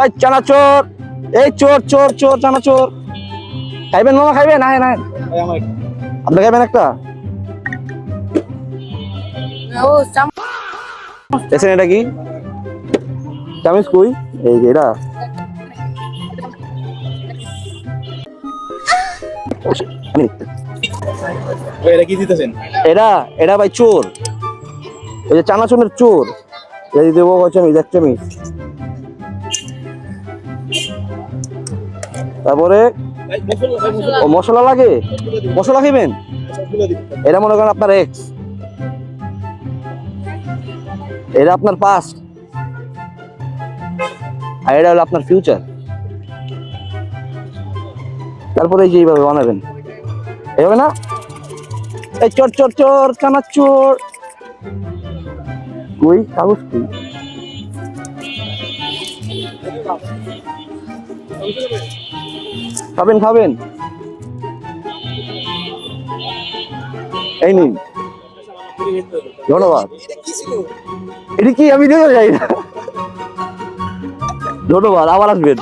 ওই চানাচোর, এই চোর চোর চোর চানাচোর। খাইবেন মামা, খাইবেন? আয় না, আপনি খাইবেন একটা? দেখছেন এটা কি চামিচ? কই এই যে এটা, এটা কি দিতেছেন? এটা এটা ভাই চোর, এই যে চানাচুরের চোর। এই দেবো চামিচ, এক চামিচ। তারপরে ও মশলা লাগে, মশলা খাইবেন? এটা মনে করেন আপনার এক্স, এটা আপনার পাস্ট, আর এটা হলো আপনার ফিউচার। তারপরে এই যে এইভাবে বানাবেন, এইভাবে না? এই চোর চোর চোর চানাচুর। কই কাগজ কই? খাবেন খাবেন, এই নিন, ধন্যবাদ। এটা কি আমি দেখতে যাই না, ধন্যবাদ, আবার আসবেন।